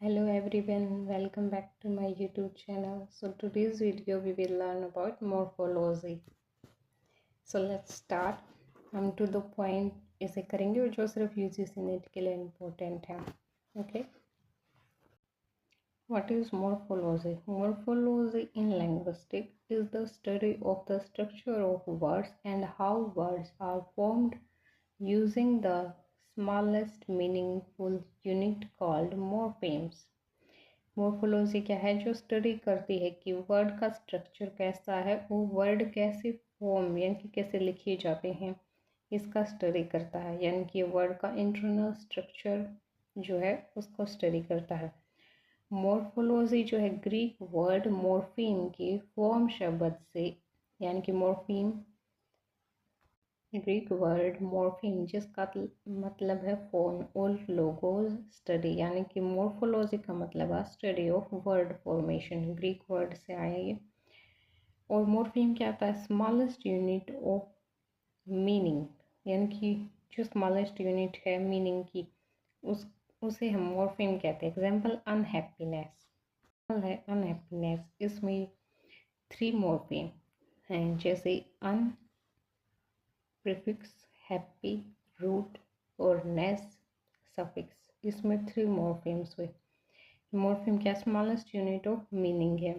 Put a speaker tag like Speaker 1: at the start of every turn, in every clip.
Speaker 1: Hello everyone, welcome back to my YouTube channel. So today's video we will learn about morphology. So let's start. हम to the point इसे करेंगे और जो सिर्फ UGC net के लिए इम्पोर्टेंट है. Okay. What is morphology? Morphology in linguistics is the study of the structure of words and how words are formed using the smallest meaningful unit called morphemes. Morphology क्या है? जो study करती है कि word का structure कैसा है, वो वर्ड कैसे फॉर्म यानी कि कैसे लिखे जाते हैं, इसका स्टडी करता है. यानी कि वर्ड का इंटरनल स्ट्रक्चर जो है उसको स्टडी करता है. मोर्फोलॉजी जो है ग्रीक वर्ड मॉर्फीम के फॉर्म शब्द से, यानी कि मॉर्फीम ग्रीक वर्ड मॉर्फीम जिसका मतलब है फॉर्म और लोगोज स्टडी, यानी कि मॉर्फोलॉजी का मतलब है study of word formation. Greek word से आया ये. और मॉर्फीम क्या आता है? स्मॉलेस्ट यूनिट ऑफ मीनिंग, यानी कि जो स्मॉलेस्ट यूनिट है मीनिंग की उसे हम मॉर्फीम कहते हैं. एग्जाम्पल अनहैप्पीनेस है. अनहैप्पीनेस इसमें 3 मॉर्फीम हैं, जैसे अन प्रीफिक्स, हैप्पी, रूट और नेस सफिक्स. इसमें 3 मॉर्फीम्स हुए. मॉर्फीम क्या? स्मॉलेस्ट यूनिट ऑफ मीनिंग है,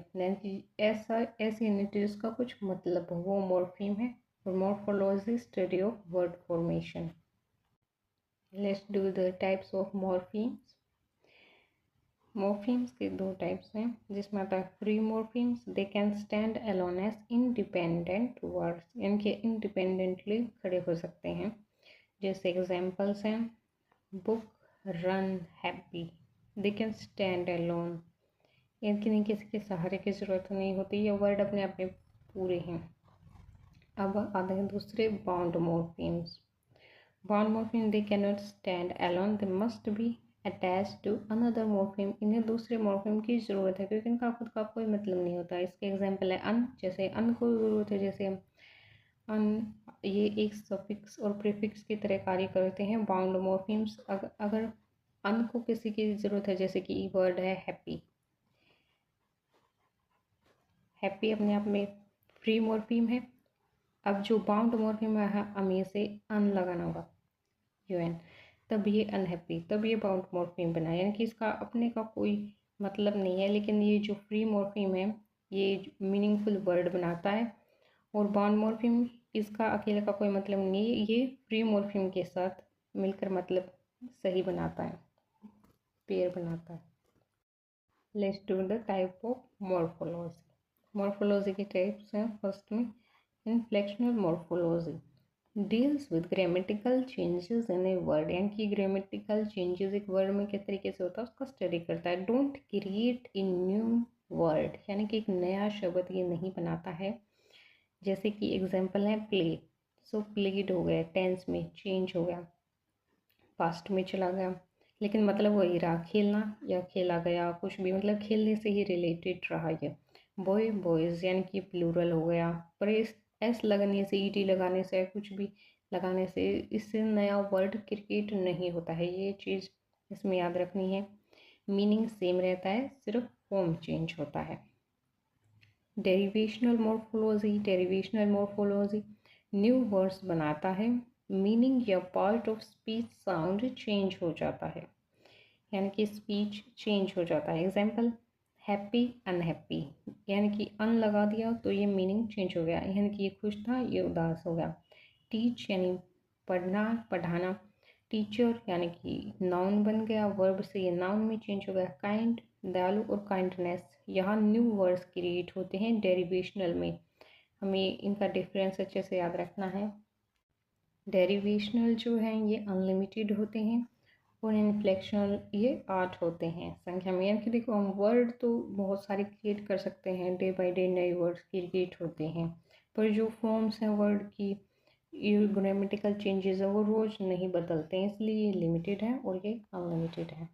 Speaker 1: ऐसी यूनिट जिसका कुछ मतलब हो, वो मॉर्फीम है. और morphology study of word formation. Let's do the types of morphemes. Morphemes के 2 टाइप्स हैं, जिसमें आता है free morphemes. They can stand alone as independent words, इनके इंडिपेंडेंटली खड़े हो सकते हैं. जैसे एग्जांपल्स हैं book, run, happy. They can stand alone, इनकी नहीं किसी के सहारे की ज़रूरत नहीं होती, ये वर्ड अपने आप में पूरे हैं. अब आते हैं दूसरे bound morphemes. Bound morpheme they can not stand alone, they must be attach to another morpheme. इन्हें दूसरे मॉर्फीम की ज़रूरत है क्योंकि इनका खुद का कोई मतलब नहीं होता. इसके एग्जाम्पल है अन. जैसे अन को ज़रूरत है, जैसे अन ये एक सफिक्स और प्रीफिक्स की तरह कार्य करते हैं. बाउंड मॉर्फीम्स अगर अन को किसी की ज़रूरत है, जैसे कि वर्ड है हैप्पी. हैप्पी अपने आप में फ्री मॉर्फीम है. अब जो बाउंड मॉर्फीम है हमें से अन लगाना होगा, UN, तब ये अनहैप्पी, तब ये बाउंड मॉर्फीम बना. यानी कि इसका अपने का कोई मतलब नहीं है, लेकिन ये जो फ्री मॉर्फीम है ये मीनिंगफुल वर्ड बनाता है. और बाउंड मॉर्फीम इसका अकेले का कोई मतलब नहीं है, ये फ्री मॉर्फीम के साथ मिलकर मतलब सही बनाता है, पेयर बनाता है. Let's do the type of morphology. Morphology के टाइप्स हैं. फर्स्ट में inflectional morphology deals with grammatical changes in a word, यानी कि ग्रामेटिकल चेंजेस एक वर्ड में किस तरीके से होता है उसका स्टडी करता है. Don't create in new word, यानी कि एक नया शब्द ये नहीं बनाता है. जैसे कि एग्जांपल है प्ले. सो प्लेड हो गया, टेंस में चेंज हो गया, पास्ट में चला गया, लेकिन मतलब वही रहा, खेलना या खेला गया, कुछ भी मतलब खेलने से ही रिलेटेड रहा. ये बॉय बॉयज़ यानी कि प्लूरल हो गया. पर एस लगने से, ईटी लगाने से, कुछ भी लगाने से इससे नया वर्ड क्रिएट नहीं होता है. ये चीज़ इसमें याद रखनी है. मीनिंग सेम रहता है, सिर्फ फॉर्म चेंज होता है. डेरिवेशनल मॉर्फोलॉजी न्यू वर्ड्स बनाता है. मीनिंग या part of speech sound change हो जाता है, यानी कि स्पीच चेंज हो जाता है. एग्जाम्पल हैप्पी, अनहैप्पी, यानी कि अन लगा दिया तो ये मीनिंग चेंज हो गया, यानी कि ये खुश था, ये उदास हो गया. टीच यानी पढ़ना, पढ़ाना. टीचर यानी कि नाउन बन गया, वर्ब से ये नाउन में चेंज हो गया. काइंड, दयालु और काइंडनेस, यहाँ न्यू वर्ड्स क्रिएट होते हैं डेरिवेशनल में. हमें इनका डिफरेंस अच्छे से याद रखना है. डेरिवेशनल जो हैं ये अनलिमिटेड होते हैं और इनफ्लेक्शनल ये 8 होते हैं संख्या में. यानी कि देखो हम वर्ड तो बहुत सारे क्रिएट कर सकते हैं, डे बाय डे नए वर्ड्स क्रिएट होते हैं, पर जो फॉर्म्स हैं वर्ड की, ये ग्रामेटिकल चेंजेस है वो रोज़ नहीं बदलते हैं, इसलिए ये लिमिटेड है और ये अनलिमिटेड है.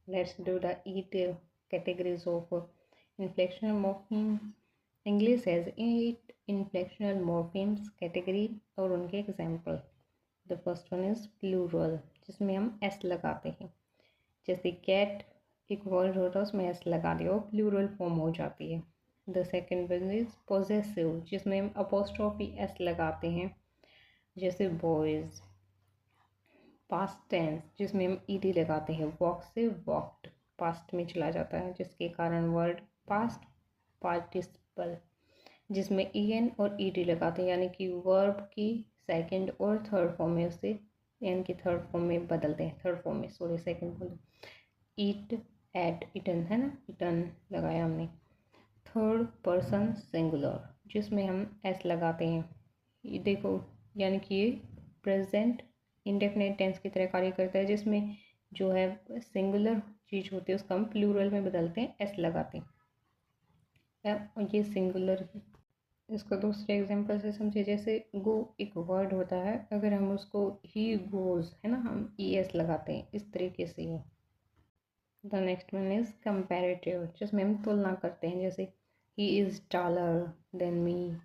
Speaker 1: Let's do the eight categories of inflectional morphemes. English has 8 inflectional morphemes category और उनके example. The first one is plural, जिसमें हम एस लगाते हैं. जैसे कैट एक वर्ड होता है उसमें एस लगा दिया और प्लूरल फॉर्म हो जाती है. The second one is possessive, जिसमें हम अपोस्ट्रोफी एस लगाते हैं. जैसे बॉयज़. पास्ट टेंस, जिसमें हम ईडी लगाते हैं. वॉक से वॉक्ड, पास्ट में चला जाता है जिसके कारण वर्ड पास्ट पार्टिसिपल, जिसमें en और ed लगाते हैं, यानी कि वर्ब की सेकंड और थर्ड फॉर्म में उसे एन की थर्ड फॉर्म में बदलते हैं. थर्ड फॉर्म में, सॉरी सेकंड बोल. ईट, एट, इटन है ना, इटन लगाया हमने. थर्ड पर्सन सिंगुलर, जिसमें हम एस लगाते हैं. ये देखो, यानी कि ये प्रेजेंट इंडेफिनिट टेंस की तरह कार्य करता है, जिसमें जो है सिंगुलर चीज़ होती है उसका हम प्लूरल में बदलते हैं, एस लगाते हैं. ये सिंगुलर. इसको दूसरे एग्जांपल से समझे. जैसे गो एक वर्ड होता है, अगर हम उसको ही गोज है ना, हम ई एस लगाते हैं, इस तरीके से ही. The next one is comparative, जिसमें हम तुलना करते हैं. जैसे he is taller than me,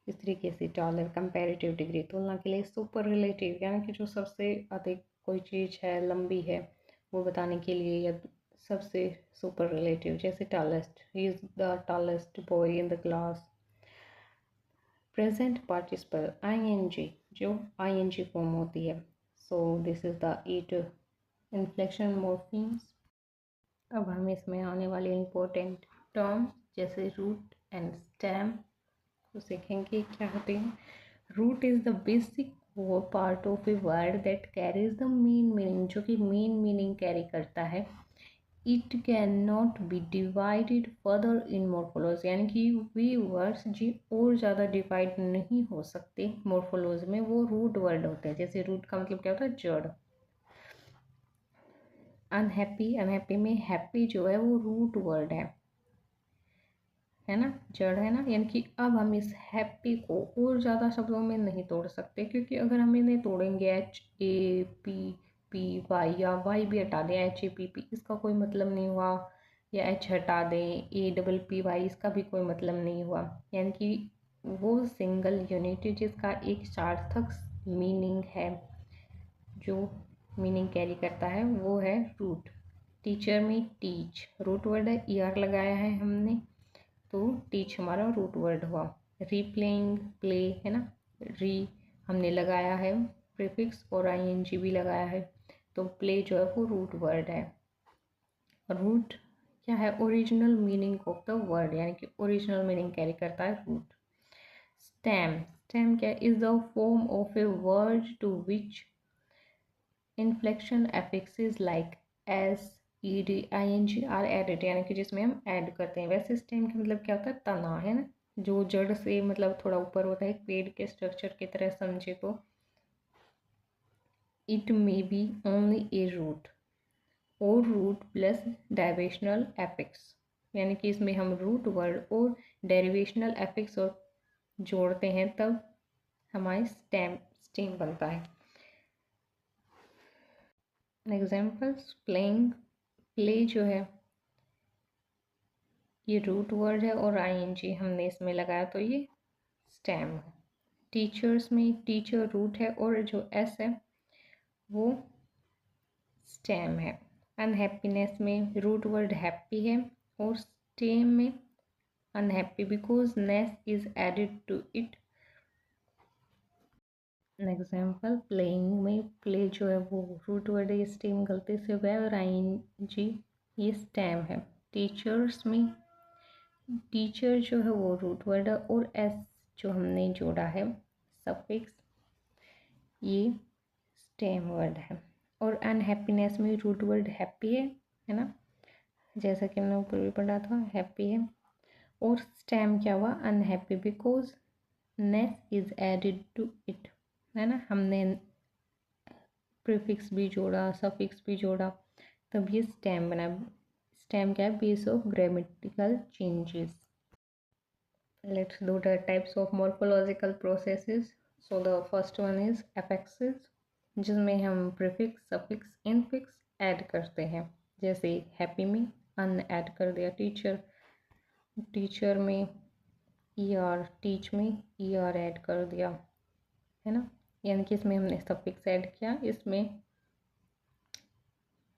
Speaker 1: इस तरीके से. टॉलर कंपैरेटिव डिग्री, तुलना के लिए. सुपर रिलेटिव, यानी कि जो सबसे अधिक कोई चीज़ है, लंबी है, वो बताने के लिए, या सबसे सुपर रिलेटिव. जैसे tallest, he is the tallest boy in the class. Present participle ing, जो ing फॉर्म होती है. So this is the 8 inflection morphemes. अब हम इसमें आने वाले इम्पोर्टेंट टर्म्स जैसे रूट एंड स्टेम को सीखेंगे. क्या होते हैं? रूट इज़ द बेसिक वो part of a word that carries the main meaning, जो कि मेन मीनिंग कैरी करता है. It can not be divided further in morphology, यानी कि वे वर्ड्स जी और ज़्यादा डिवाइड नहीं हो सकते मोर्फोलॉजी में, वो रूट वर्ड होते हैं. जैसे रूट का मतलब क्या होता है? जड़. अनहैप्पी, अनहैप्पी में हैप्पी जो है वो रूट वर्ड है ना, जड़ है ना. यानी कि अब हम इस हैप्पी को और ज़्यादा शब्दों में नहीं तोड़ सकते, क्योंकि अगर हम इन्हें तोड़ेंगे HAPPY या वाई भी हटा दें, HAPP, इसका कोई मतलब नहीं हुआ. या H हटा दें, APPY, इसका भी कोई मतलब नहीं हुआ. यानी कि वो सिंगल यूनिट जिसका एक सार्थक मीनिंग है, जो मीनिंग कैरी करता है, वो है रूट. टीचर में टीच रूट वर्ड है, ER लगाया है हमने, तो टीच हमारा रूट वर्ड हुआ. रीप्लेइंग, प्ले है ना, री हमने लगाया है प्रीफिक्स और ing भी लगाया है, तो प्ले जो है वो रूट वर्ड है. रूट क्या है? Original meaning of the word, यानी कि ओरिजिनल मीनिंग कैरी करता है रूट. स्टेम, स्टेम क्या? Is the form of a word to which inflection affixes like S, ed, ing are added, यानी कि जिसमें हम ऐड करते हैं. वैसे स्टेम का मतलब क्या होता है? तना है ना, जो जड़ से मतलब थोड़ा ऊपर होता है, पेड़ के स्ट्रक्चर की तरह समझे तो. It may be only a root और रूट प्लस डेरिवेशनल एफिक्स, यानी कि इसमें हम रूट वर्ड और डेरिवेशनल एफिक्स और जोड़ते हैं, तब हमारी स्टेम स्टेम बनता है. एग्जाम्पल्स, प्लेइंग, प्ले जो है ये रूट वर्ड है और ing हमने इसमें लगाया, तो ये स्टेम है. टीचर्स में टीचर रूट है और जो एस है वो स्टेम है. अनहैप्पीनेस में रूट वर्ड हैप्पी है और स्टेम में unhappy, because ness is added to it. Example, playing में प्ले जो है वो रूट वर्ड है, स्टेम गलती से हुआ है, और ing ये स्टेम है. टीचर्स में टीचर जो है वो रूट वर्ड है और एस जो हमने जोड़ा है सफिक्स, ये स्टेम वर्ड है. और अनहैप्पीनेस में रूट वर्ड हैप्पी है ना, जैसा कि हमने ऊपर भी पढ़ा था, हैप्पी है. और स्टेम क्या हुआ? Unhappy, because ness is added to it, है ना, हमने प्रीफिक्स भी जोड़ा, सफिक्स भी जोड़ा, तब ये स्टेम बना. स्टेम क्या है? Base of grammatical changes. Let's do the types of morphological processes. So the first one is affixes, जिसमें हम प्रीफिक्स, सफिक्स, इनफिक्स ऐड करते हैं. जैसे हैप्पी में अन ऐड कर दिया, टीचर, टीचर में ER, टीच में ER ऐड कर दिया, है ना, यानी कि इसमें हमने सफिक्स ऐड किया, इसमें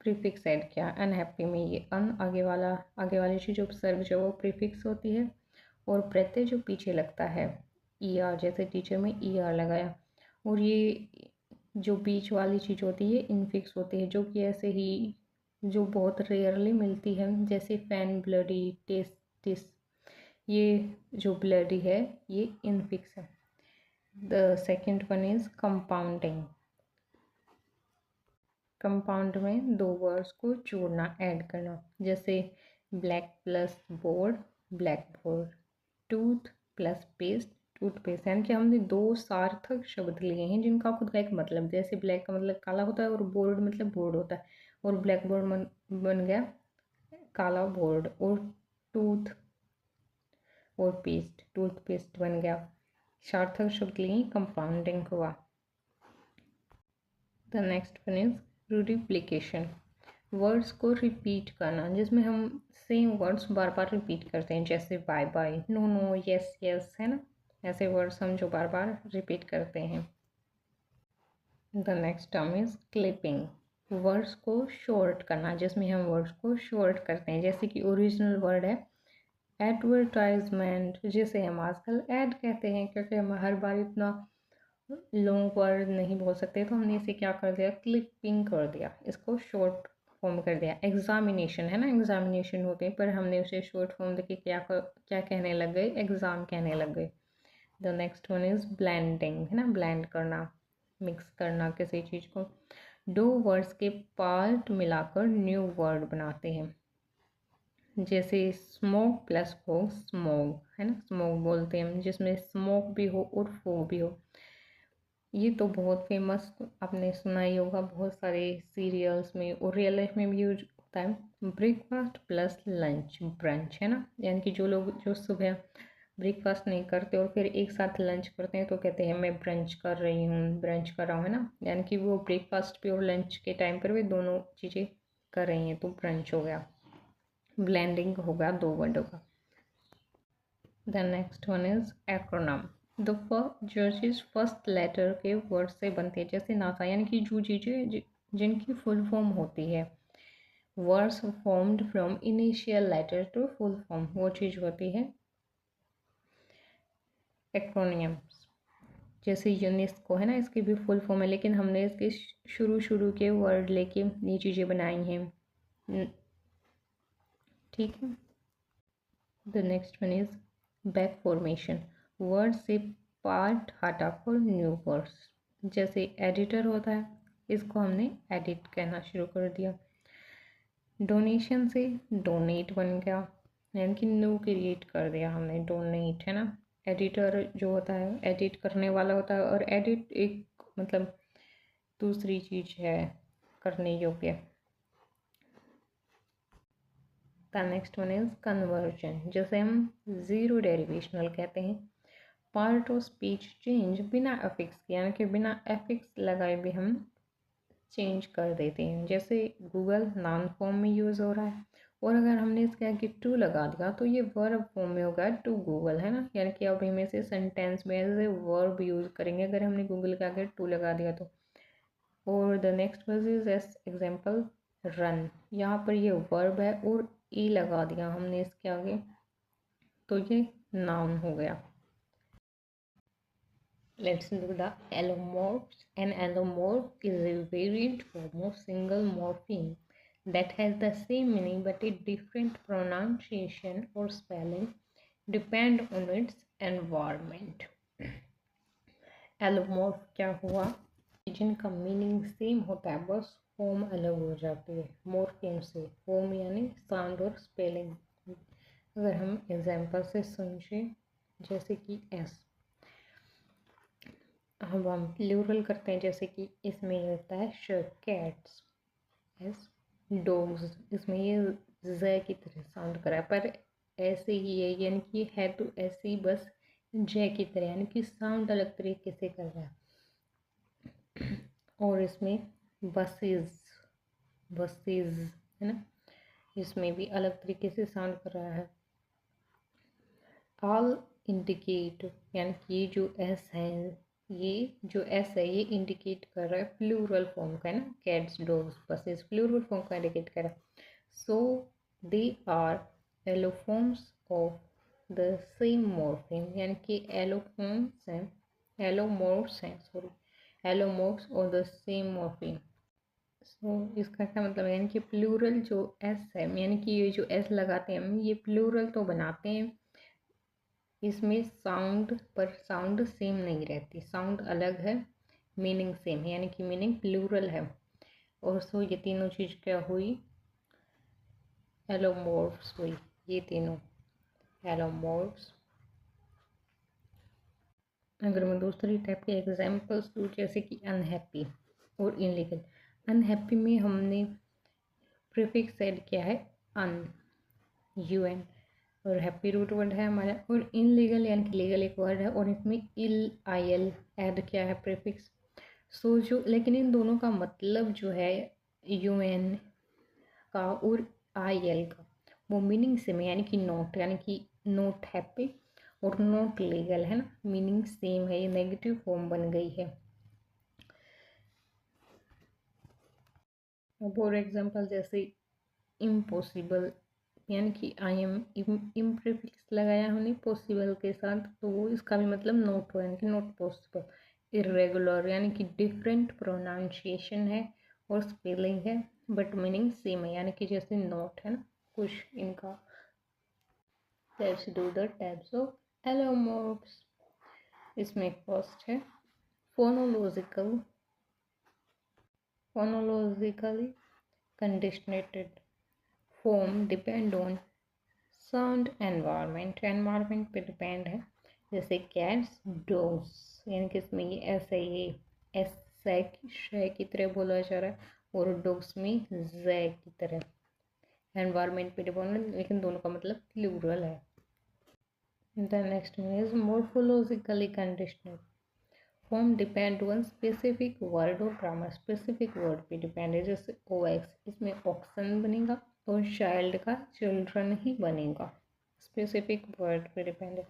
Speaker 1: प्रीफिक्स ऐड किया। अनहैप्पी में ये अन आगे वाली चीज़ उपसर्ग जो वो प्रीफिक्स होती है, और प्रत्यय जो पीछे लगता है ER, जैसे टीचर में ER लगाया, और ये जो बीच वाली चीज़ होती है इनफिक्स होती है, जो कि ऐसे ही जो बहुत रेयरली मिलती है, जैसे फैन, ब्लडी, टेस्टिस, ये जो ब्लडी है ये इनफिक्स है। The second one is compounding. Compound में दो वर्ड्स को जोड़ना, ऐड करना, जैसे black plus board, black board, tooth plus paste, toothpaste, यानी कि हमने दो सार्थक शब्द लिए हैं जिनका खुद का एक मतलब, जैसे ब्लैक का मतलब काला होता है और बोर्ड मतलब बोर्ड होता है, और ब्लैक बोर्ड बन गया काला बोर्ड, और टूथ और पेस्ट, टूथपेस्ट बन गया। सार्थक शब्द लिए, कंपाउंडिंग हुआ। The next one is replication, words को रिपीट करना, जिसमें हम सेम वर्ड्स बार बार रिपीट करते हैं, जैसे bye bye, no no, yes yes, है ना, ऐसे वर्ड्स हम जो बार बार रिपीट करते हैं। The next term is clipping, words को शॉर्ट करना, जिसमें हम वर्ड्स को शॉर्ट करते हैं, जैसे कि ओरिजिनल वर्ड है एडवर्टाइजमेंट, जिसे हम आजकल ऐड कहते हैं, क्योंकि हम हर बार इतना लॉन्ग वर्ड नहीं बोल सकते, तो हमने इसे क्या कर दिया, क्लिपिंग कर दिया, इसको शॉर्ट फॉर्म कर दिया। एग्जामिनेशन है ना, एग्जामिनेशन होते हैं, पर हमने उसे शॉर्ट फॉर्म देके क्या कहने लग गए, एग्ज़ाम कहने लग गए। The next one is blending, है ना, ब्लेंड करना, मिक्स करना किसी चीज़ को। दो वर्ड्स के पार्ट मिलाकर न्यू वर्ड बनाते हैं, जैसे स्मोक प्लस फोग, स्मोक, है ना, स्मोक बोलते हैं, जिसमें स्मोक भी हो और फोग भी हो। ये तो बहुत फेमस, आपने सुना ही होगा बहुत सारे सीरियल्स में, और रियल लाइफ में भी यूज होता है। ब्रेकफास्ट प्लस लंच, ब्रंच, है ना, यानी कि जो लोग जो सुबह ब्रेकफास्ट नहीं करते और फिर एक साथ लंच करते हैं तो कहते हैं मैं ब्रंच कर रही हूँ, ब्रंच कर रहा हूँ, है ना, यानी कि वो ब्रेकफास्ट पे और लंच के टाइम पर भी दोनों चीज़ें कर रही हैं, तो ब्रंच हो गया। ब्लेंडिंग हो गया दो वर्डों का। The next one is acronym, जो चीज़ फर्स्ट लेटर के वर्ड से बनती है, जैसे नासा, यानी कि जो चीज़ें जिनकी फुल फॉर्म होती है, words formed from initial letter to full form, वो चीज़ होती है एक्रोनियम्स। जैसे यूनेस्को है ना, इसकी भी फुल फॉर्म है, लेकिन हमने इसके शुरू के वर्ड लेके ये चीज़ें बनाई हैं, ठीक है। The next one is back formation, word से पार्ट हटाकर न्यू वर्ड्स, जैसे एडिटर होता है, इसको हमने एडिट कहना शुरू कर दिया। डोनेशन से डोनेट बन गया, यानी कि न्यू क्रिएट कर दिया हमने, डोनेट, है ना। एडिटर जो होता है एडिट करने वाला होता है, और एडिट एक मतलब दूसरी चीज़ है करने योग्य। The next one is conversion, जैसे हम ज़ीरो डेरिवेशनल कहते हैं, पार्ट ऑफ स्पीच चेंज बिना एफिक्स के, यानी कि बिना एफिक्स लगाए भी हम चेंज कर देते हैं, जैसे गूगल नाउन फॉर्म में यूज़ हो रहा है, और अगर हमने इसके आगे टू लगा दिया तो ये वर्ब फॉर्म में होगा टू गूगल, है ना, यानी कि अब हम इसे सेंटेंस में एज ए वर्ब यूज़ करेंगे अगर हमने गूगल के आगे टू लगा दिया तो। और the next word is S example run, यहाँ पर ये वर्ब है और ई लगा दिया हमने इसके आगे, तो ये नाउन हो गया। Let's do the allomorphs. An allomorph is a variant form of single morpheme that has the same meaning but a different pronunciation or spelling depend on its environment. Allomorph क्या हुआ, जिनका मीनिंग सेम होता है, बस form अलग हो जाती है मॉर्फीम से। फॉर्म यानी साउंड और स्पेलिंग। अगर हम एग्जाम्पल से समझें, जैसे कि एस, अब हम प्लूरल करते हैं, जैसे कि इसमें ये होता है कैट्स, एस डॉग्स, इसमें ये ज की तरह साउंड करा है, पर ऐसे ही है, यानी कि है तो ऐसे ही बस जय की तरह, यानी कि साउंड अलग तरीके से कर रहा है। और इसमें बसेस, बसेस है ना, इसमें भी अलग तरीके से साउंड कर रहा है। ऑल इंडिकेट, यानी कि ये जो एस है, ये जो एस है ये इंडिकेट कर रहा है प्लूरल फॉर्म का, है ना, cats dogs buses plural form का इंडिकेट कर रहा है। So they are allomorphs of the same morpheme, यानी कि एलोफॉर्म्स हैं, एलोमॉर्फ्स हैं, सॉरी, एलोमॉर्फ्स और द सेम मॉर्फिम। सो इसका क्या मतलब है, यानी कि प्लूरल जो एस है, यानी कि ये जो एस लगाते हैं हम, ये प्लूरल तो बनाते हैं, इसमें साउंड पर साउंड सेम नहीं रहती, साउंड अलग है, मीनिंग सेम है, यानी कि मीनिंग प्लूरल है। और सो ये तीनों चीज़ क्या हुई, एलोमॉर्फ्स हुई, ये तीनों एलोमॉर्फ्स। अगर मैं दूसरी टाइप के एग्जांपल्स दूँ, जैसे कि अनहैप्पी और इनलीगल। अनहैप्पी में हमने प्रीफिक्स ऐड किया है अन, UN, और हैप्पी रूट वर्ड है हमारा, और इनलीगल यानी कि लीगल एक वर्ड है और इसमें इल IL ऐड किया है प्रीफिक्स। सो जो, लेकिन इन दोनों का मतलब जो है UN का और IL का, वो मीनिंग सेम है, यानी कि नॉट, यानी कि नॉट हैप्पी और नॉट लीगल, है ना, मीनिंग सेम है, ये नेगेटिव फॉर्म बन गई है। फॉर एग्जाम्पल जैसे इम्पॉसिबल, यानी कि आई एम इम्प्रीफिक्स लगाया हमने पॉसिबल के साथ, तो वो इसका भी मतलब नॉट हो, यानी कि नॉट पॉसिबल। इरेगुलर, यानी कि डिफरेंट प्रोनाउंसिएशन है और स्पेलिंग है बट मीनिंग सेम है, यानी कि जैसे नॉट है ना, कुछ इनका। Let's do the types of allomorphs. इसमें फर्स्ट है phonological, phonologically conditioned. Form depend on sound environment, environment पे डिपेंड है, जैसे कैट्स डॉग्स, यानी कि इसमें ये ऐसे ये एस शय की तरह बोला जा रहा है और डॉग्स में जै की तरह, एनवायरनमेंट पे डिपेंड है, लेकिन दोनों का मतलब प्लूरल है। The next one is morphologically conditional. Form depend on specific word और ग्रामर, स्पेसिफिक वर्ड पे डिपेंड है, जैसे OX, इसमें ऑक्सन बनेगा और चाइल्ड का चिल्ड्रन ही बनेगा, स्पेसिफिक वर्ड पे डिपेंड है।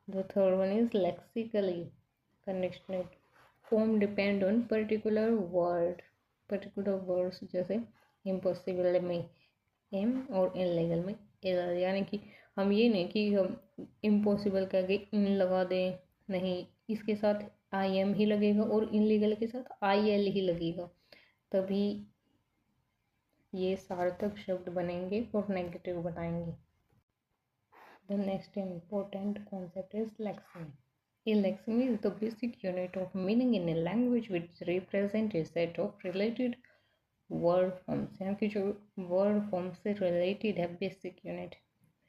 Speaker 1: The third one is lexically conditional. Form depend on particular word, particular words, जैसे इम्पॉसिबल में एम और इनलीगल में एल, यानी कि हम ये नहीं कि हम इम्पॉसिबल के आगे इन लगा दें, नहीं, इसके साथ IM ही लगेगा और इनलीगल के साथ IL ही लगेगा, तभी ये सार्थक शब्द बनेंगे और नेगेटिव बनाएंगे। The next important concept is lexeme. A lexeme is the basic unit of meaning in a language which represents a set of related word forms, यानी कि जो word form से related है basic unit,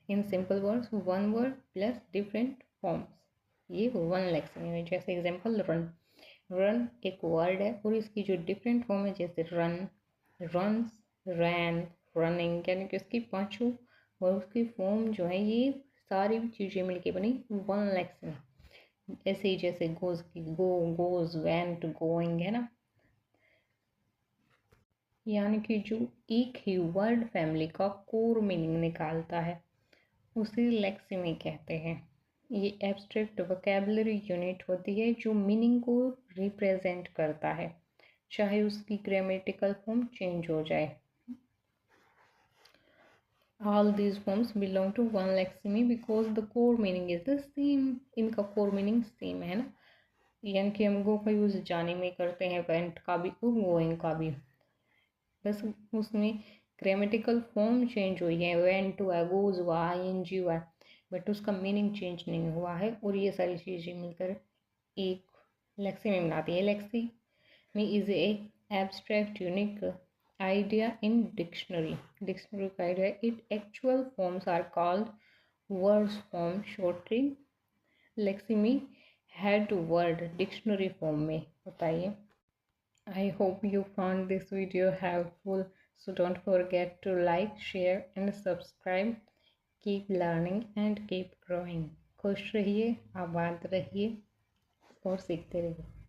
Speaker 1: in simple words one word plus different forms, ये one lexeme है। जैसे example run, run एक word है और इसकी जो डिफरेंट फॉर्म है, जैसे रन, रन्स, रैन, रनिंग, यानी कि उसकी पांचों और उसकी फॉर्म जो है, ये सारी चीज़ें मिलके बनी वन lexeme। ऐसे ही जैसे गोज की गो, गोज, वेंट, गोइंग, है ना, यानी कि जो एक ही वर्ड फैमिली का कोर मीनिंग निकालता है उसे लेक्सिमी कहते हैं। ये एब्स्ट्रैक्ट वोकैबुलरी यूनिट होती है जो मीनिंग को रिप्रेजेंट करता है, चाहे उसकी ग्रामेटिकल फॉर्म चेंज हो जाए। All these forms belong to one lexeme because the core meaning is the same. इनका core meaning same है ना, यानी कि हम गो का यूज़ जाने में करते हैं, वेंट का भी और गोइंग का भी, बस उसमें ग्रामेटिकल फॉर्म चेंज हुई है, वेंट हुआ है, गोज हुआ, ING हुआ है, बट उसका मीनिंग चेंज नहीं हुआ है, और ये सारी चीज़ें मिलकर एक लेक्सिमी बनाती है। Lexeme is a abstract unique idea in dictionary, dictionary का idea, it actual forms are called words form shortly, lexeme head word dictionary form में बताइए। I hope you found this video helpful, so don't forget to like, share and subscribe. Keep learning and keep growing. खुश रहिए, आबाद रहिए और सीखते रहिए।